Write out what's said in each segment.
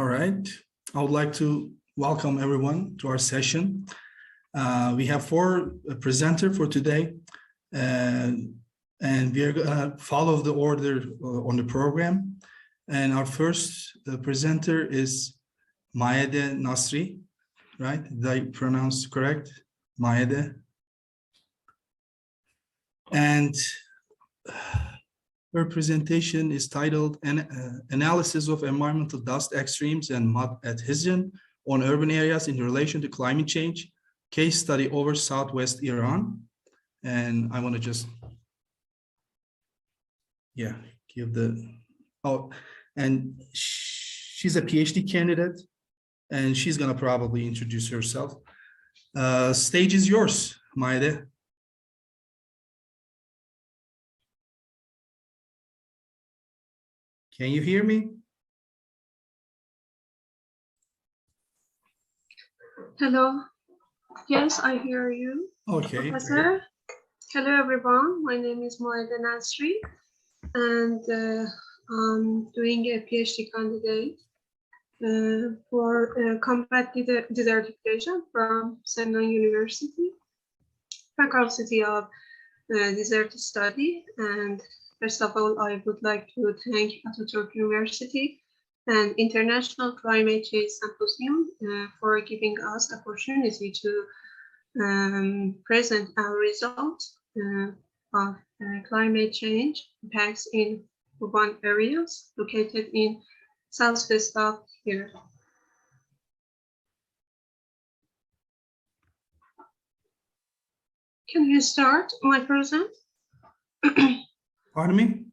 All right. I would like to welcome everyone to our session. We have four presenters for today, and we are going to follow the order on the program. And our first presenter is Maede Nasry, right? Did I pronounce correct? Maede. And her presentation is titled Analysis of Environmental Dust Extremes and Mud Adhesion on Urban Areas in Relation to Climate Change, Case Study over Southwest Iran. And I want to just, give the, and she's a PhD candidate, and she's going to probably introduce herself. Stage is yours, Maede. Can you hear me? Hello. Yes, I hear you. Okay. Professor. Great. Hello, everyone. My name is Mohammad Nasry, and I'm doing a PhD candidate for combat desertification from Syleyman University, Faculty of Desert Study. And first of all, I would like to thank Atatürk University and International Climate Change Symposium for giving us opportunity to present our results of climate change impacts in urban areas located in southwest of here. Can you start my present? Pardon me?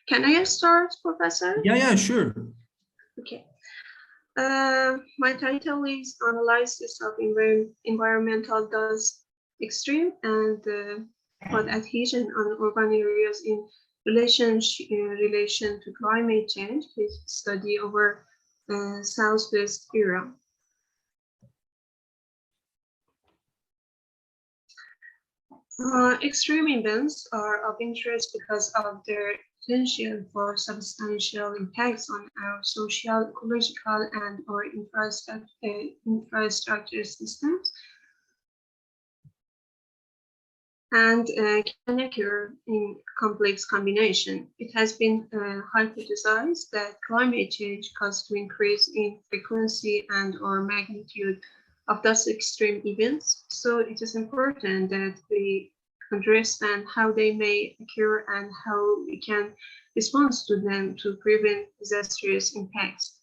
Can I start, Professor? Yeah, sure. Okay. My title is Analysis of Environmental Dust Extreme and Mud Adhesion on Urban Areas in relation to Climate Change, case study over Southwest Iran. Extreme events are of interest because of their potential for substantial impacts on our social, ecological, and or infrastructure systems, and can occur in complex combination. It has been hypothesized that climate change causes to increase in frequency and or magnitude of those extreme events. So it is important that we understand how they may occur and how we can respond to them to prevent disastrous impacts.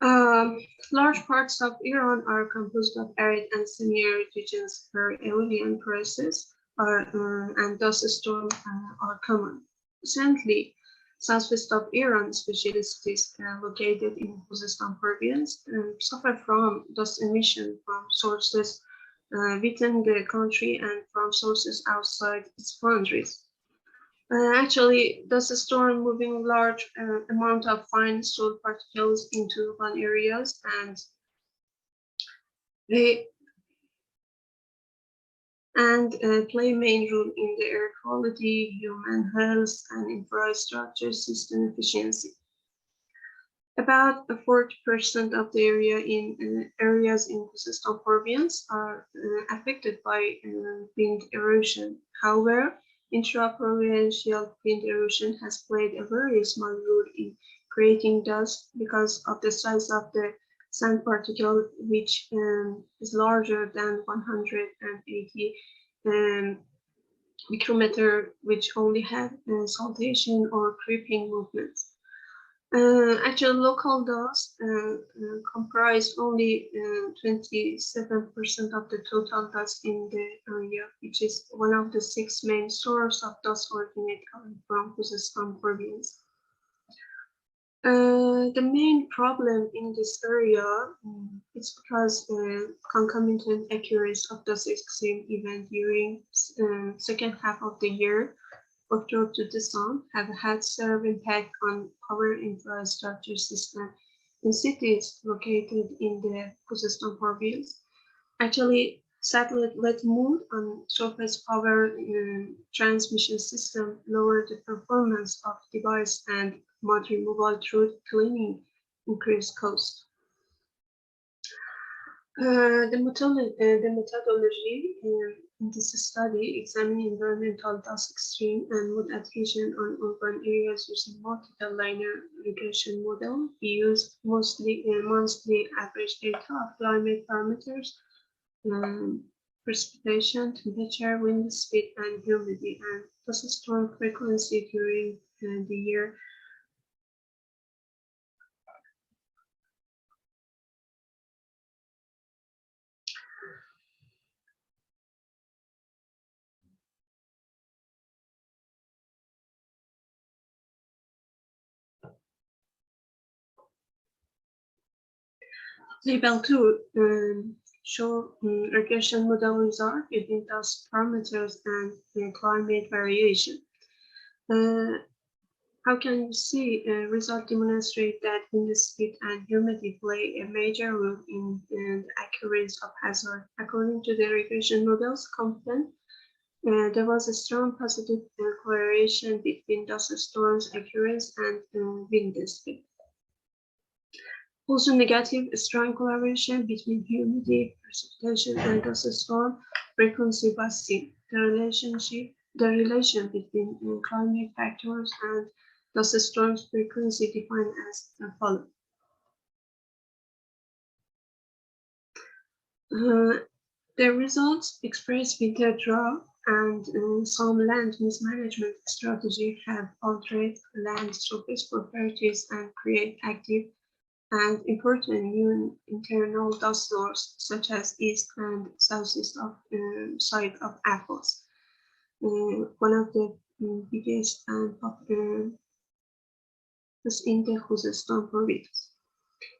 Large parts of Iran are composed of arid and semi-arid regions where eolian process and dust storms are common. Recently, southwest of Iran, especially cities located in Khuzestan province, suffer from dust emission from sources within the country and from sources outside its boundaries. Actually, dust storm moving large amount of fine soil particles into urban areas, and they play main role in the air quality, human health, and infrastructure system efficiency. About 40% of the area in areas in Khuzestan province are affected by wind erosion. However, intra-provincial wind erosion has played a very small role in creating dust because of the size of the sand particle, which is larger than 180 micrometer, which only have saltation or creeping movements. Actually, local dust comprise only 27% of the total dust in the area, which is one of the 6 main sources of dust originate from Khuzestan province. The main problem in this area is because concomitant occurrence of dust extreme event during second half of the year, October to December, have had severe impact on power infrastructure system in cities located in the Khuzestan province. Actually, Satellite-led mode on surface power transmission system lower the performance of device and mud removal through cleaning, increased cost. The methodology in this study examining environmental dust extreme and mud adhesion on urban areas using multiple linear regression model. We used mostly monthly average data of climate parameters, precipitation, temperature, wind speed, and humidity, and dust storm frequency during the year. Table 2 show regression model result using dust parameters and climate variation. How can you see result demonstrate that wind speed and humidity play a major role in the occurrence of hazard? According to the regression model's content, there was a strong positive correlation between dust storms occurrence and wind speed. Also negative, strong correlation between humidity, precipitation, and dust storm frequency was seen. The relation between climate factors and dust storms frequency defined as follows. The results express winter drought and some land mismanagement strategy have altered land surface properties and create active and important new internal dust sources such as east and southeast of side of Athos. One of the biggest and popular is in the Khuzestan province.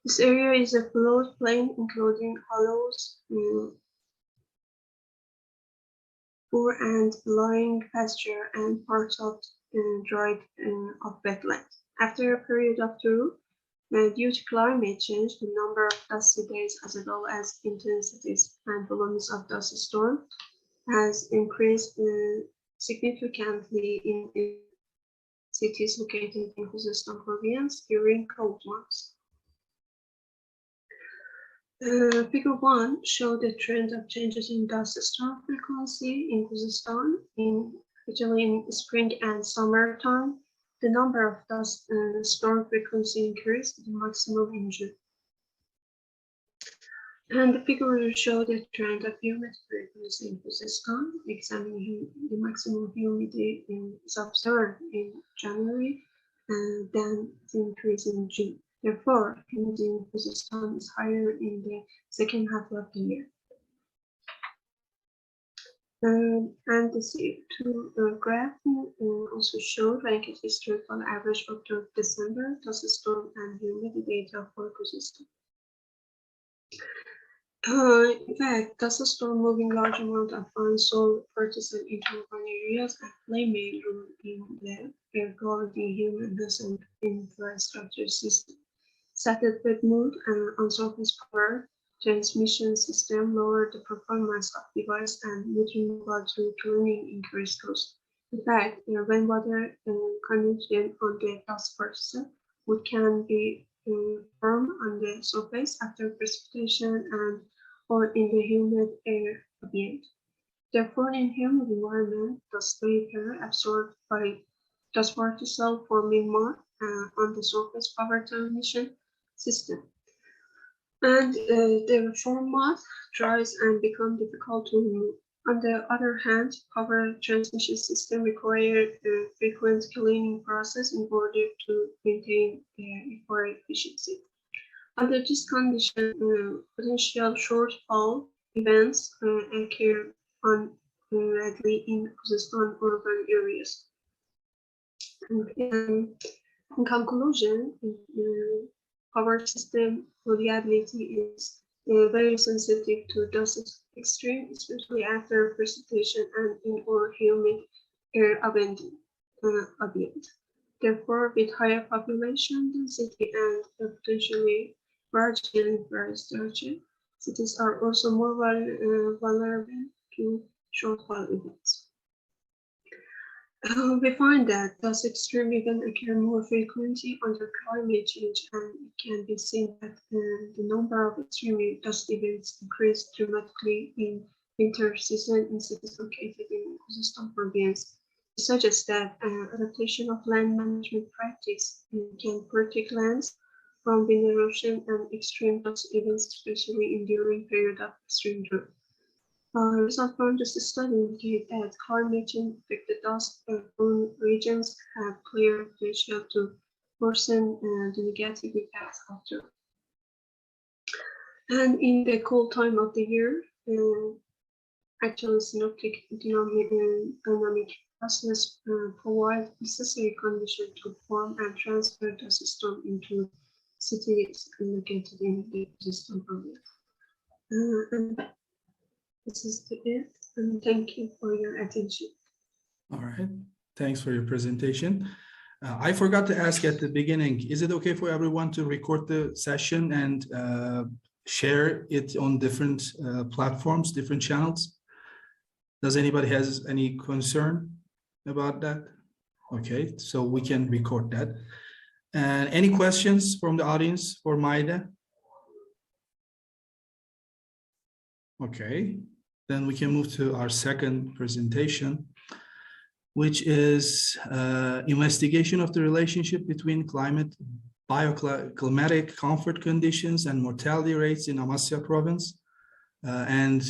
This area is a flood plain including hollows, poor and lying pasture and parts of dried of wetlands. After a period of drought, due to climate change, the number of dusty days as well as intensities and volumes of dust storm has increased significantly in cities located in Khuzestan province during cold months. Figure 1 shows the trend of changes in dust storm frequency in Khuzestan, especially in spring and summertime. The number of dust storm frequency increased to the maximum in June. And the figure will show the trend of humidity frequency in Khuzestan, examining the maximum humidity is observed in January and then the increase in June. Therefore, humidity in Khuzestan is higher in the second half of the year. And the CO2 graph also showed like a historical average up to December, dust storm and humidity data for Khuzestan. In fact, dust storm moving large amount of unsolved particles into urban areas and play a main role in the air quality, human health, and infrastructure system. Satellite mode and on-surface power transmission system lower the performance of device and removal through cleaning increased cost. In fact, rainwater condition on the dust particle would can be formed on the surface after precipitation and or in the humid air ambient. Therefore, in humid environment, dust vapor absorbed by dust particle forming mud on the surface power transmission system. And the form mud dries and become difficult to remove. On the other hand, power transmission system require a frequent cleaning process in order to maintain their required efficiency. Under this condition, potential shortfall events occur unreadily in Khuzestan urban areas. In conclusion, power system reliability is very sensitive to dust extreme, especially after precipitation and in or humid air ambient. Therefore, with higher population density and potentially fragile infrastructure, cities are also more vulnerable to shortfall events. We find that thus extreme events occur more frequently under climate change, and it can be seen that the number of extreme dust events increased dramatically in winter season in cities located in ecosystem province. It suggests that adaptation of land management practice can protect lands from wind erosion and extreme dust events, especially in during period of extreme drought. Results from this study indicate that climate change affected dust-prone regions have clear potential to worsen the negative impacts of drought. And in the cold time of the year, actually synoptic dynamic process provide necessary conditions to form and transfer the system into cities located in the system province. And this is it, and thank you for your attention. All right, thanks for your presentation. I forgot to ask at the beginning, is it okay for everyone to record the session and share it on different platforms, different channels? Does anybody has any concern about that? Okay, so we can record that. And any questions from the audience for Maede? Okay, then we can move to our second presentation, which is investigation of the relationship between bioclimatic comfort conditions and mortality rates in Amasya province. And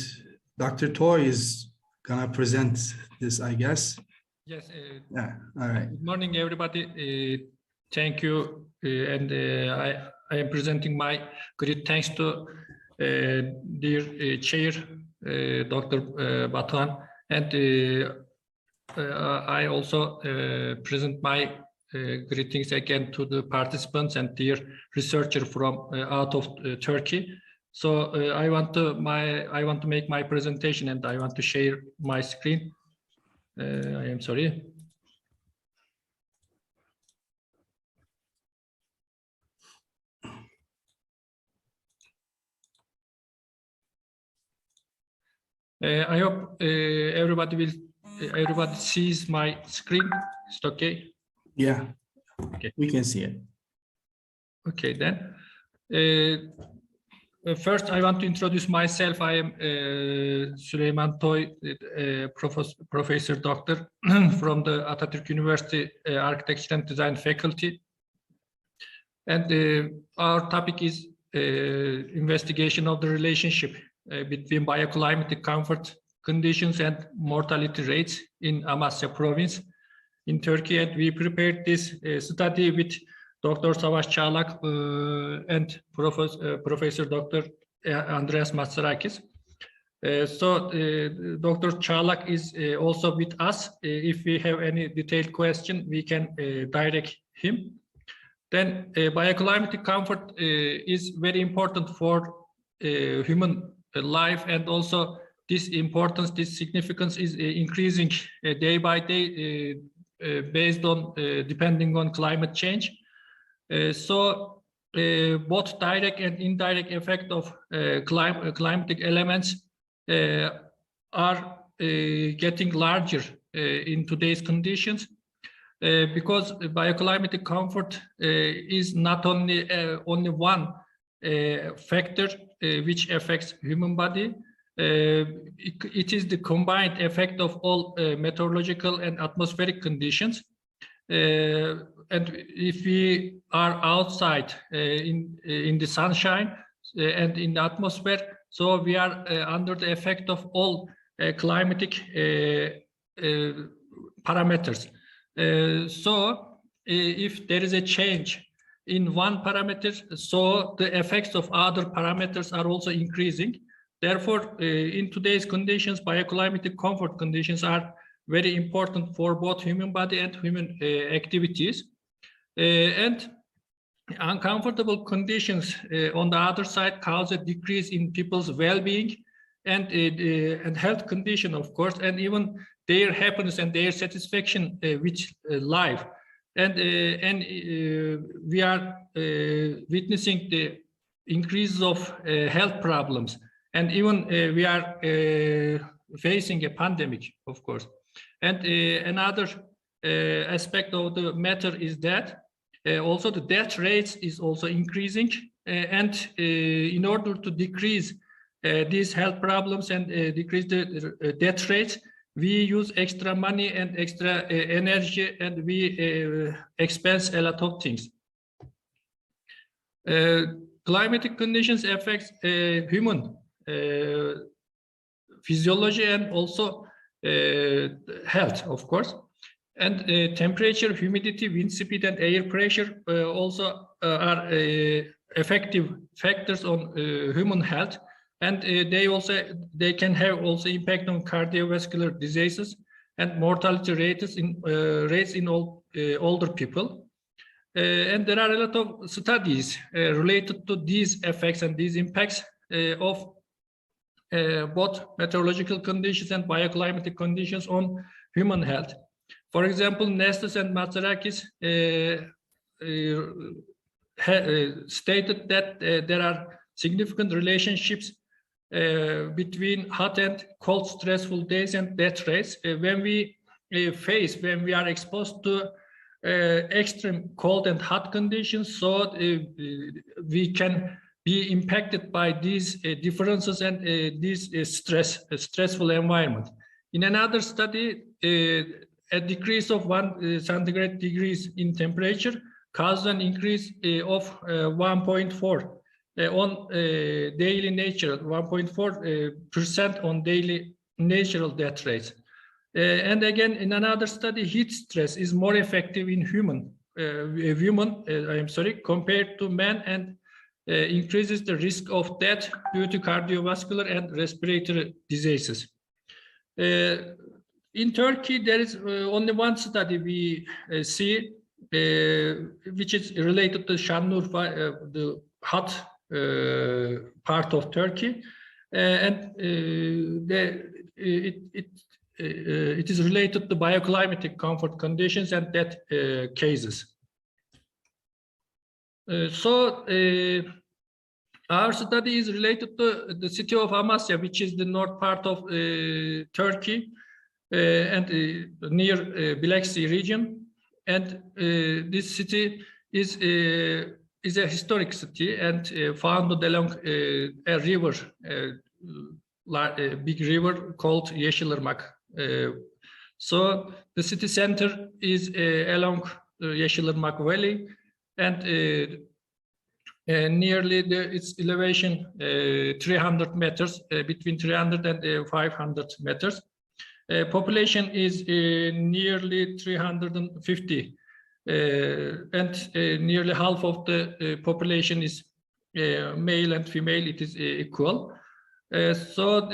Dr. Toy is gonna present this, I guess. Yes. Yeah. All right. Good morning, everybody. Thank you. And I am presenting my great thanks to dear chair, Dr. Batuhan, and I also present my greetings again to the participants and dear researcher from out of Turkey. So I want to make my presentation, and I want to share my screen. I am sorry. I hope everybody sees my screen. Is it okay? Yeah. Okay. We can see it. Okay, then. First, I want to introduce myself. I am Süleyman Toy, professor doctor from the Atatürk University Architecture and Design faculty. And our topic is investigation of the relationship between bioclimatic comfort conditions and mortality rates in Amasya province in Turkey. And we prepared this study with Dr. Savaş Çağlak and Professor Dr. Andreas Matzarakis. So Dr. Çağlak is also with us. If we have any detailed question, we can direct him. Then bioclimatic comfort is very important for human life, and also this importance, this significance is increasing day by day based on depending on climate change. So both direct and indirect effect of climatic elements are getting larger in today's conditions, because bioclimatic comfort is not only one factor which affects human body. It is the combined effect of all meteorological and atmospheric conditions. And if we are outside in the sunshine and in the atmosphere, so we are under the effect of all climatic parameters. So if there is a change in one parameter, so the effects of other parameters are also increasing. Therefore, in today's conditions, bioclimatic comfort conditions are very important for both human body and human activities. And uncomfortable conditions, on the other side, cause a decrease in people's well-being and health condition, of course, and even their happiness and their satisfaction with life. And we are witnessing the increase of health problems. And even we are facing a pandemic, of course. And another aspect of the matter is that also the death rates is also increasing. And in order to decrease these health problems and decrease the death rates, we use extra money and extra energy, and we expense a lot of things. Climatic conditions affect human physiology and also health, of course. And temperature, humidity, wind speed, and air pressure also are effective factors on human health. And they can have also impact on cardiovascular diseases and mortality rates in older people. And there are a lot of studies related to these effects and these impacts of both meteorological conditions and bioclimatic conditions on human health. For example, Nasry and Matzarakis stated that there are significant relationships between hot and cold stressful days and death rates. When we are exposed to extreme cold and hot conditions, so we can be impacted by these differences and this stressful environment. In another study, a decrease of 1 centigrade degrees in temperature caused an increase of 1.4 on daily nature, 1.4% on daily natural death rates. And again, in another study, heat stress is more effective in compared to man, and increases the risk of death due to cardiovascular and respiratory diseases. In Turkey, there is only one study we see, which is related to Şanlıurfa, the hot part of Turkey, and it is related to bioclimatic comfort conditions and death cases. Our study is related to the city of Amasya, which is the north part of Turkey and near Black Sea region. And this city is a historic city and founded along a river, a big river called Yeşilırmak. So the city center is along the Yeşilırmak Valley, and nearly its elevation 300 meters, between 300 and 500 meters. Population is nearly 350, and nearly half of the population is male and female. It is equal. So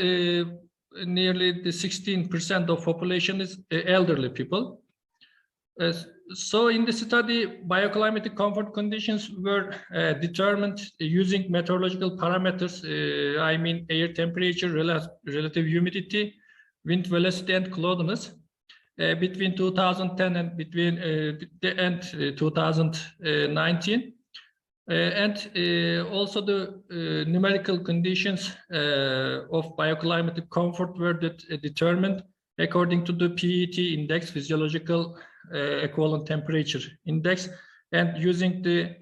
nearly the 16% of population is elderly people. So in the study, bioclimatic comfort conditions were determined using meteorological parameters. I mean air temperature, relative humidity, wind velocity, and cloudiness between 2010 and between the end 2019. And also the numerical conditions of bioclimatic comfort were determined according to the PET index, physiological equivalent temperature index, and using the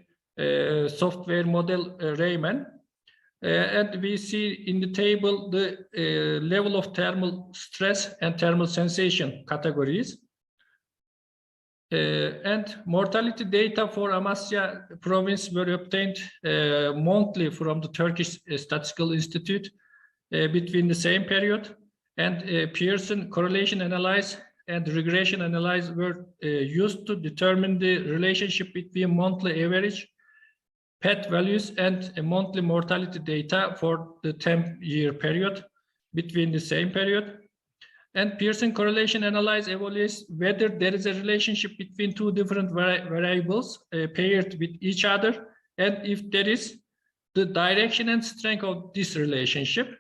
software model Rahimi. And we see in the table the level of thermal stress and thermal sensation categories. And mortality data for Amasya province were obtained monthly from the Turkish Statistical Institute between the same period. And Pearson correlation analysis and regression analysis were used to determine the relationship between monthly average PET values and monthly mortality data for the 10-year period between the same period. And Pearson correlation analysis evaluates whether there is a relationship between two different variables paired with each other, and if there is, the direction and strength of this relationship.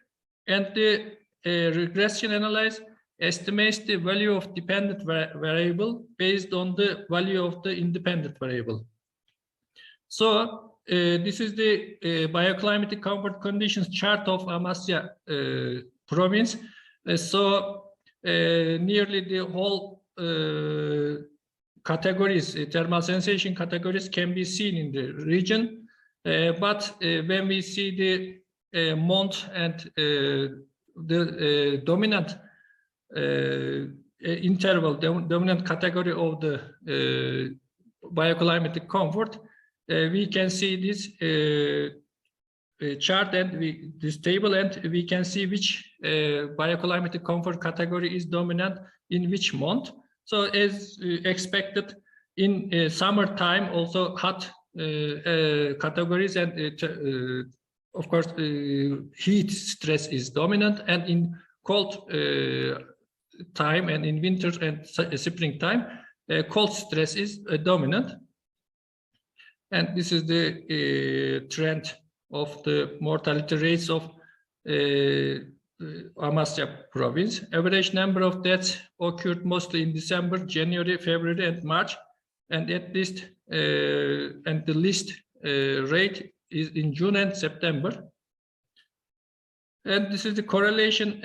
And the regression analysis estimates the value of dependent variable based on the value of the independent variable. So this is the bioclimatic comfort conditions chart of Amasya province. Nearly the whole categories, thermal sensation categories can be seen in the region. But when we see the month and the dominant interval, dominant category of the bioclimatic comfort, we can see this chart and this table, and we can see which bioclimatic comfort category is dominant in which month. So as expected, in summertime, also hot categories, and of course heat stress is dominant, and in cold time and in winter and springtime, cold stress is dominant. And this is the trend of the mortality rates of Amasya province. Average number of deaths occurred mostly in December, January, February, and March, and at least and the least rate is in June and September. And this is the correlation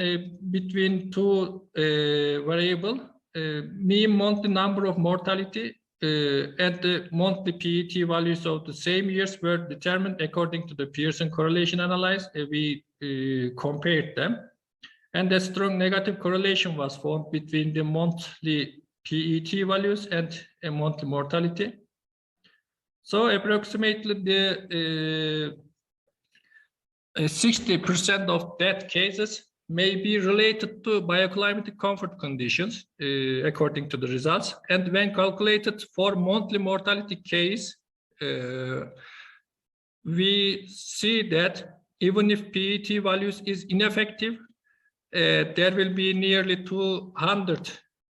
between two variables, mean monthly number of mortality and the monthly PET values of the same years were determined according to the Pearson correlation analysis. We compared them, and a strong negative correlation was found between the monthly PET values and a monthly mortality. So approximately the 60% of death cases may be related to bioclimatic comfort conditions, according to the results. And when calculated for monthly mortality case, we see that even if PET values is ineffective, there will be nearly 200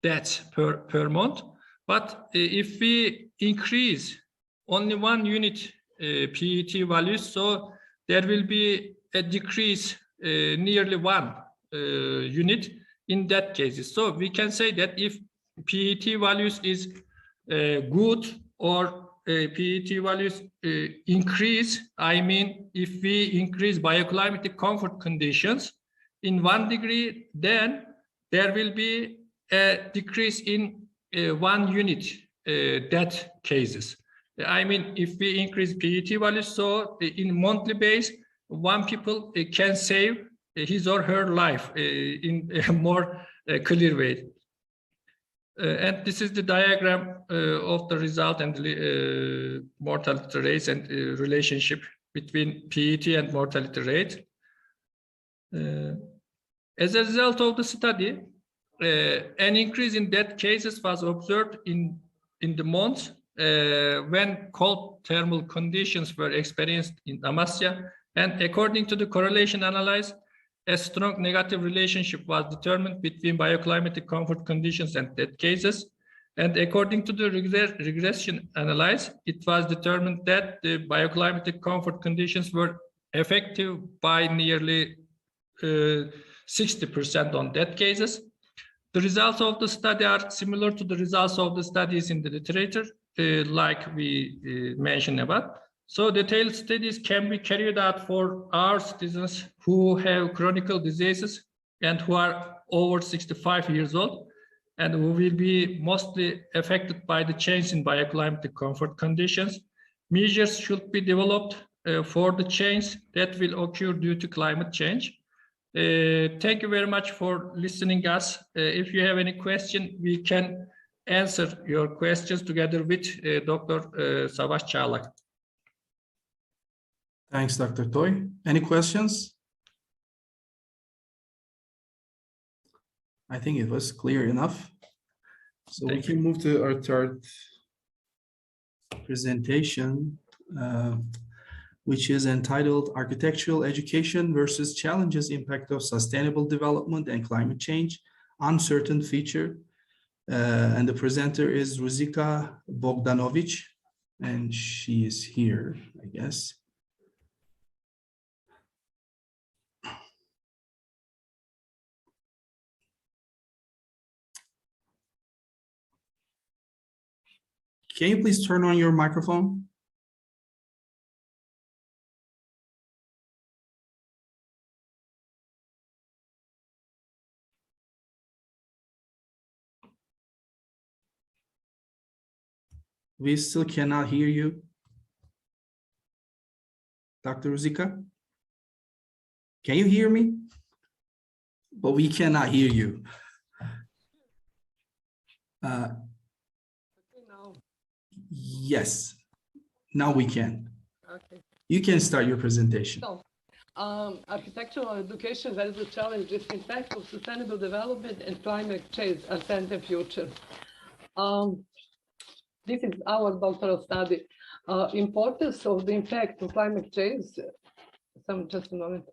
deaths per month. But if we increase only 1 unit PET values, so there will be a decrease nearly 1 unit in that cases. So we can say that if PET values is good, or PET values increase, I mean, if we increase bioclimatic comfort conditions in 1 degree, then there will be a decrease in 1 unit death cases. I mean, if we increase PET values, so in monthly base, 1 people can save his or her life in a more clear way. And this is the diagram of the result and mortality rates and relationship between PET and mortality rate. As a result of the study, an increase in death cases was observed in the months when cold thermal conditions were experienced in Amasya, and according to the correlation analysis, a strong negative relationship was determined between bioclimatic comfort conditions and death cases. And according to the regression analysis, it was determined that the bioclimatic comfort conditions were effective by nearly 60% on death cases. The results of the study are similar to the results of the studies in the literature, like we mentioned about. So detailed studies can be carried out for our citizens who have chronic diseases and who are over 65 years old, and who will be mostly affected by the change in bioclimatic comfort conditions. Measures should be developed for the change that will occur due to climate change. Thank you very much for listening us. If you have any question, we can answer your questions together with Dr. Savaş Çağlak. Thanks, Dr. Toy. Any questions? I think it was clear enough. So we can move to our third presentation, which is entitled Architectural Education versus Challenges Impact of Sustainable Development and Climate Change, Uncertain Future. And the presenter is Ruzica Bogdanovic, and she is here, I guess. Can you please turn on your microphone? We still cannot hear you. Dr. Ruzica, can you hear me? But we cannot hear you. Yes, now we can. Okay. You can start your presentation. So, architectural education, there is a challenge, this impact of sustainable development and climate change and the future. This is our doctoral study. Importance of the impact of climate change, just a moment,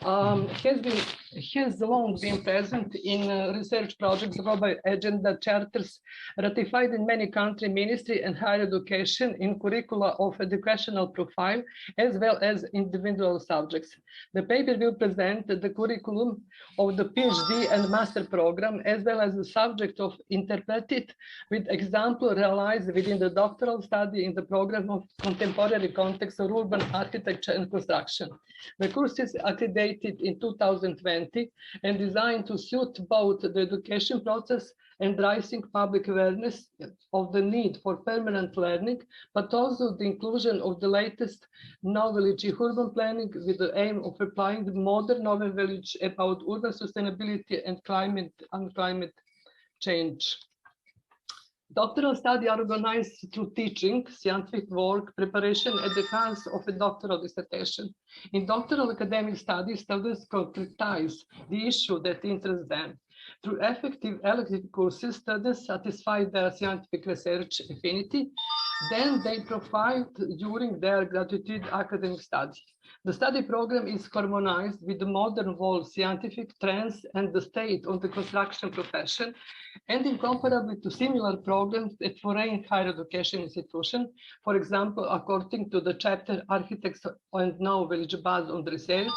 has long been present in research projects, global agenda charters ratified in many country ministry and higher education in curricula of educational profile, as well as individual subjects. The paper will present the curriculum of the PhD and master program, as well as the subject of interpreted with example realized within the doctoral study in the program of contemporary context of urban architecture and construction. The course is accredited in 2020 and designed to suit both the education process and raising public awareness of the need for permanent learning, but also the inclusion of the latest knowledge in urban planning with the aim of applying the modern knowledge about urban sustainability and climate change. Doctoral studies are organized through teaching, scientific work, preparation, and the defense of a doctoral dissertation. In doctoral academic studies, students concretize the issue that interests them. Through effective elective courses, students satisfy their scientific research affinity, then they profile during their graduate academic study. The study program is harmonized with the modern world scientific trends and the state of the construction profession, and incomparable to similar programs at foreign higher education institutions, for example, according to the chapter Architects and Knowledge Based on Research,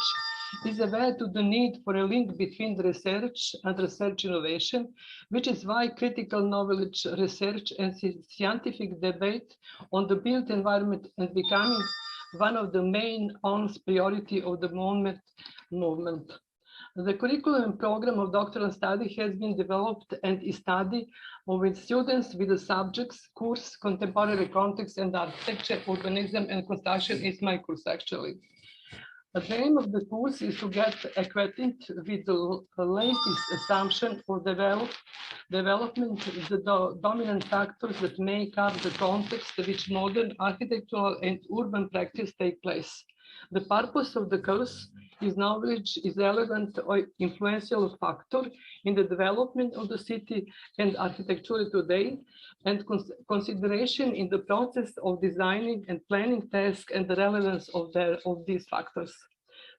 is aware to the need for a link between the research and research innovation, which is why critical knowledge research and scientific debate on the built environment is becoming one of the main priority of the movement. The curriculum and program of doctoral study has been developed and is studied with students with the subjects, course, contemporary context and architecture, urbanism and construction is my course actually. The aim of the course is to get acquainted with the latest assumption for development, the dominant factors that make up the context in which modern architectural and urban practice take place. The purpose of the course is knowledge is relevant or influential factor in the development of the city and architecture today, and consideration in the process of designing and planning tasks and the relevance of these factors.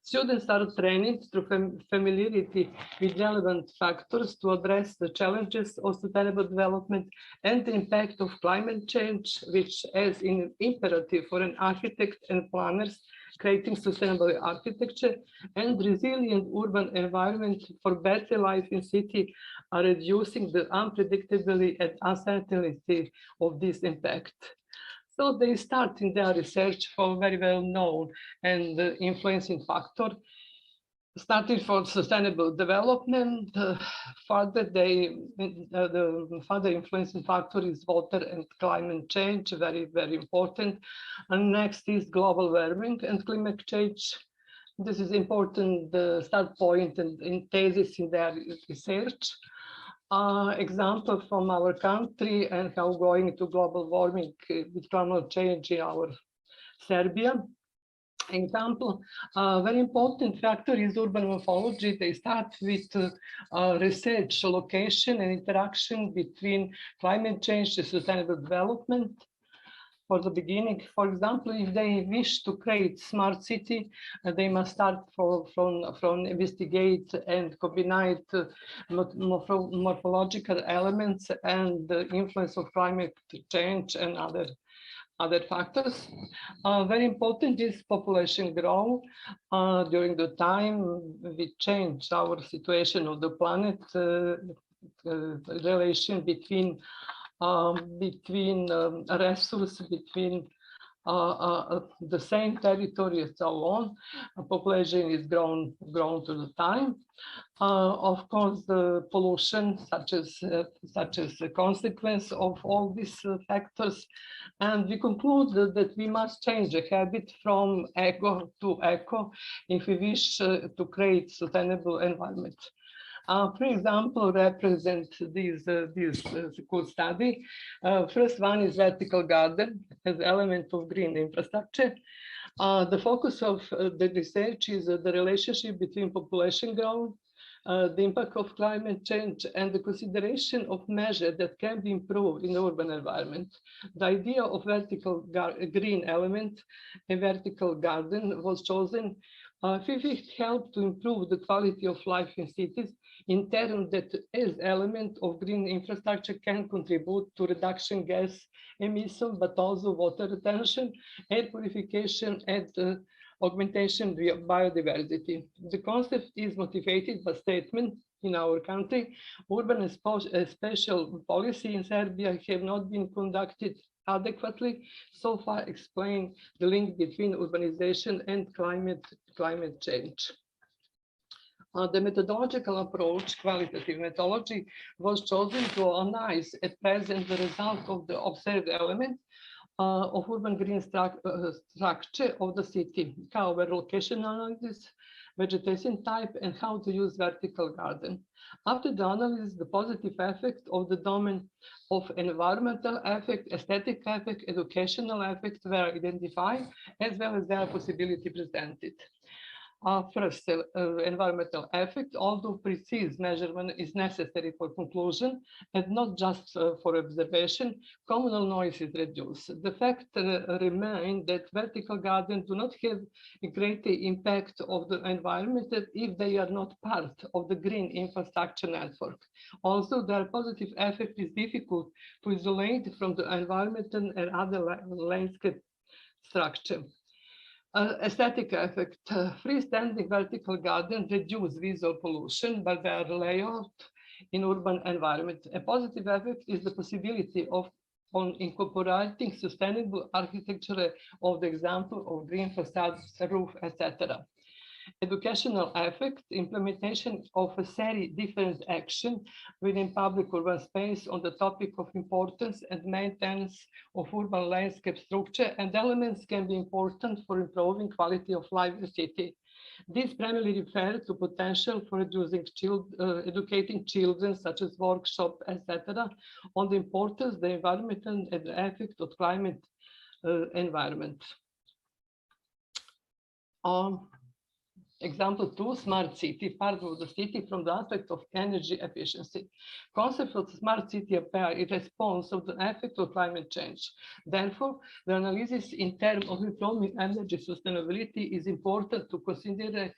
Students are trained through familiarity with relevant factors to address the challenges of sustainable development and the impact of climate change, which is an imperative for an architect and planners creating sustainable architecture and resilient urban environment for better life in city are reducing the unpredictability and uncertainty of this impact. So they start in their research for very well known and influencing factor. Starting for sustainable development, the further influencing factor is water and climate change, very, very important. And next is global warming and climate change. This is important start point and in thesis in their research. Example from our country and how going to global warming with climate change in our Serbia. Example, very important factor is urban morphology. They start with research, location and interaction between climate change and sustainable development. For the beginning, for example, if they wish to create smart city, they must start from investigate and combine morphological elements and the influence of climate change and other factors. Very important is population growth. During the time we change our situation of the planet, relation between resource, between the same territory and so on. Population is grown to the time. Of course, the pollution, such as a consequence of all these factors, and we conclude that we must change a habit from ego to eco if we wish to create sustainable environment. For example, represent these cool study. First one is vertical garden as element of green infrastructure. The focus of the research is the relationship between population growth, the impact of climate change, and the consideration of measures that can be improved in the urban environment. The idea of vertical green element, a vertical garden, was chosen if it helped to improve the quality of life in cities, in terms that as element of green infrastructure can contribute to reduction gas emission, but also water retention, air purification, and augmentation of biodiversity. The concept is motivated by statement in our country. Urban and spatial policy in Serbia have not been conducted adequately. So far explain the link between urbanization and climate change. The methodological approach, qualitative methodology, was chosen to analyze at present the result of the observed element of urban green structure of the city, cover location analysis, vegetation type, and how to use vertical garden. After the analysis, the positive effect of the domain of environmental effect, aesthetic effect, educational effect were identified, as well as their possibility presented. First, environmental effect, although precise measurement is necessary for conclusion and not just for observation, communal noise is reduced. The fact remains that vertical gardens do not have a greater impact of the environment if they are not part of the green infrastructure network. Also, their positive effect is difficult to isolate from the environmental and other landscape structure. Aesthetic effect, freestanding vertical gardens reduce visual pollution by their layout in urban environment. A positive effect is the possibility of incorporating sustainable architecture of the example of green facades, roof, etc. Educational effect, implementation of a series different action within public urban space on the topic of importance and maintenance of urban landscape structure and elements can be important for improving quality of life in the city. This primarily refers to potential for educating children, such as workshop, etc., on the importance, the environmental and the effect of climate environment. Example 2, smart city, part of the city from the aspect of energy efficiency. Concept of smart city appear in response to the effect of climate change. Therefore, the analysis in terms of improving energy sustainability is important to consider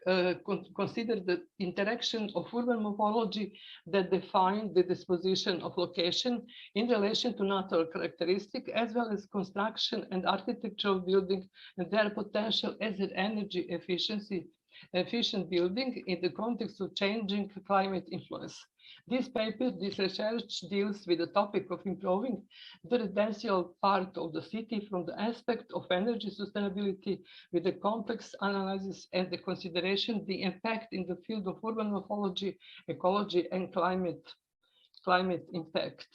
the interaction of urban morphology that define the disposition of location in relation to natural characteristics, as well as construction and architectural building and their potential as an energy efficient building in the context of changing climate influence. This research deals with the topic of improving the residential part of the city from the aspect of energy sustainability with a complex analysis and the consideration the impact in the field of urban morphology, ecology, and climate impact.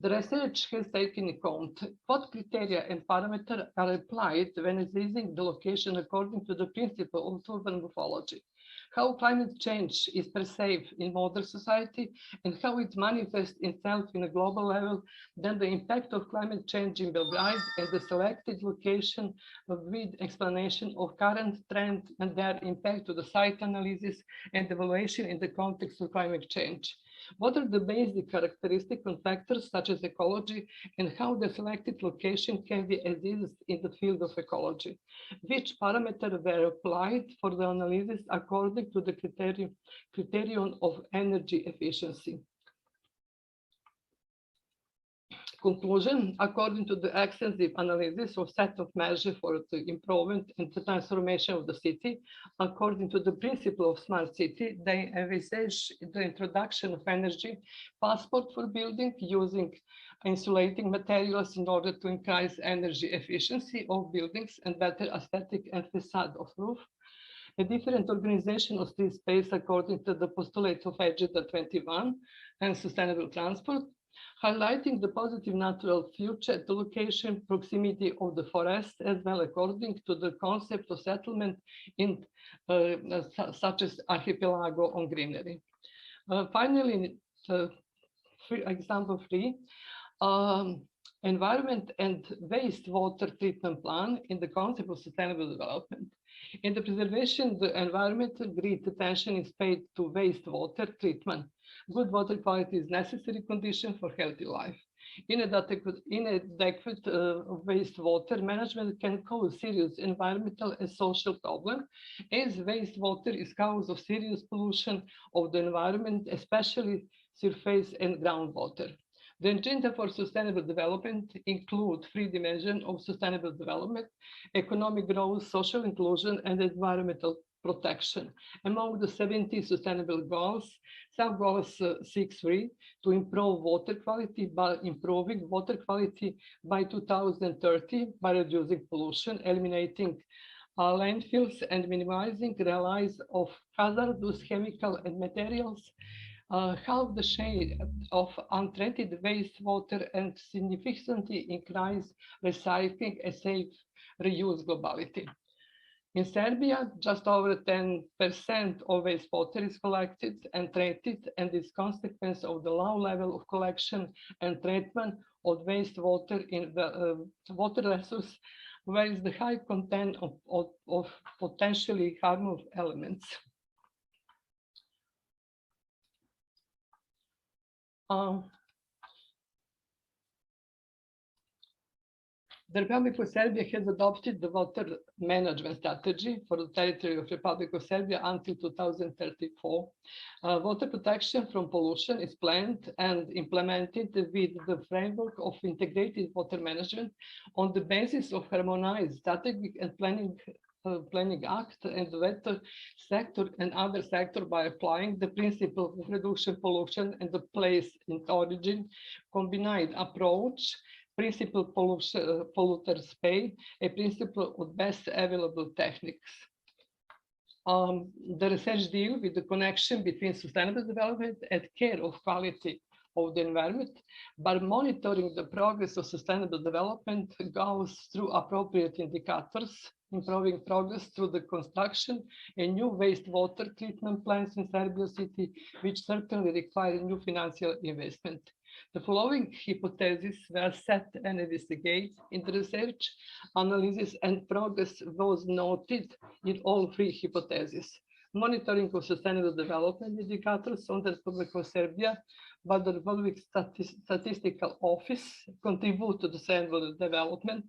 The research has taken into account what criteria and parameters are applied when assessing the location according to the principle of urban morphology, how climate change is perceived in modern society, and how it manifests itself in a global level, then the impact of climate change in Belgrade and the selected location with explanation of current trend and their impact to the site analysis and evaluation in the context of climate change. What are the basic characteristics and factors such as ecology and how the selected location can be assessed in the field of ecology? Which parameters were applied for the analysis according to the criterion of energy efficiency? Conclusion, according to the extensive analysis of set of measures for the improvement and the transformation of the city, according to the principle of smart city, they envisage the introduction of energy passport for building using insulating materials in order to increase energy efficiency of buildings and better aesthetic and facade of roof. A different organization of street space according to the postulates of Agenda 21 and sustainable transport, highlighting the positive natural future, the location, proximity of the forest, as well according to the concept of settlement in such as archipelago on greenery. Finally, example 3, environment and wastewater treatment plan in the concept of sustainable development. In the preservation of the environment, great attention is paid to wastewater treatment. Good water quality is necessary condition for healthy life. Inadequate wastewater management can cause serious environmental and social problems, as wastewater is cause of serious pollution of the environment, especially surface and groundwater. The agenda for sustainable development include 3 dimensions of sustainable development: economic growth, social inclusion, and environmental protection. Among the 70 sustainable goals, sub-goals 6.3 to improve water quality by improving water quality by 2030 by reducing pollution, eliminating landfills, and minimizing the release of hazardous chemical and materials, halve the share of untreated wastewater, and significantly increase recycling and safe reuse globality. In Serbia, just over 10% of wastewater is collected and treated, and is consequence of the low level of collection and treatment of wastewater in the water resource, where is the high content of potentially harmful elements. The Republic of Serbia has adopted the water management strategy for the territory of Republic of Serbia until 2034. Water protection from pollution is planned and implemented with the framework of integrated water management on the basis of harmonized strategic and planning act and the water sector and other sector by applying the principle of reduction pollution and the place in origin, combined approach, principle polluters pay, a principle of best available techniques. The research deal with the connection between sustainable development and care of quality of the environment, by monitoring the progress of sustainable development goes through appropriate indicators, improving progress through the construction and new wastewater treatment plants in Serbia city, which certainly require new financial investment. The following hypotheses were set and investigated in the research, analysis, and progress was noted in all 3 hypotheses. Monitoring of sustainable development indicators on the Republic of Serbia by the Republic Statistical Office contribute to the sustainable development.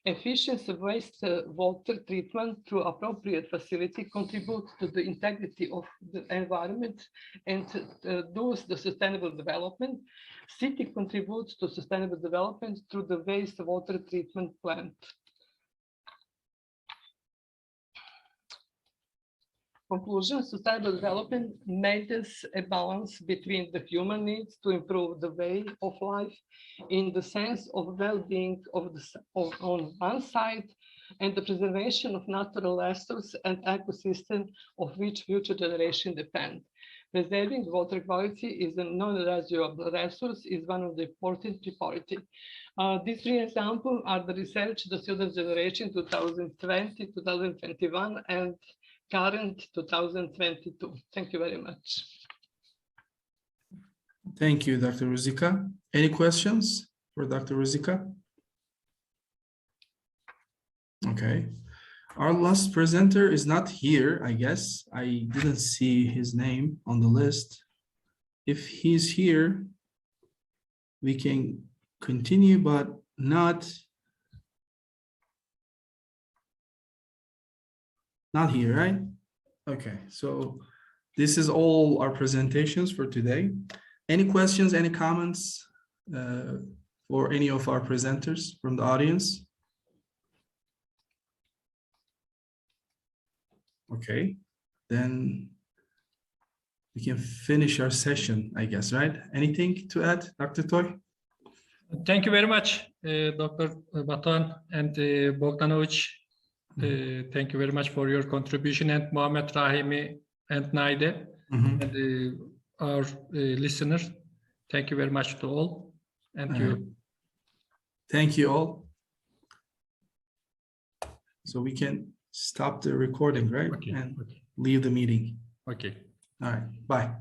Efficient wastewater treatment through appropriate facility contribute to the integrity of the environment and thus the sustainable development. City contributes to sustainable development through the wastewater treatment plant. Conclusion: sustainable development maintains a balance between the human needs to improve the way of life in the sense of well-being on one side, and the preservation of natural resources and ecosystem of which future generations depend. Preserving water quality is a non-renewable resource is one of the important priority. These 3 examples are the research, the student generation 2020, 2021, and current 2022. Thank you very much. Thank you, Dr. Ruzica. Any questions for Dr. Ruzica? Okay. Our last presenter is not here, I guess. I didn't see his name on the list. If he's here, we can continue, but not here, right? Okay, so this is all our presentations for today. Any questions, any comments for any of our presenters from the audience? Okay, then we can finish our session, I guess, right? Anything to add, Dr. Toy? Thank you very much, Dr. Batuhan and Bogdanovic. Thank you very much for your contribution, and Mohammad, Rahimi, and Maede, and our listeners. Thank you very much to all. And you. Thank you all. So we can stop the recording, right? Okay. And leave the meeting. Okay. All right. Bye.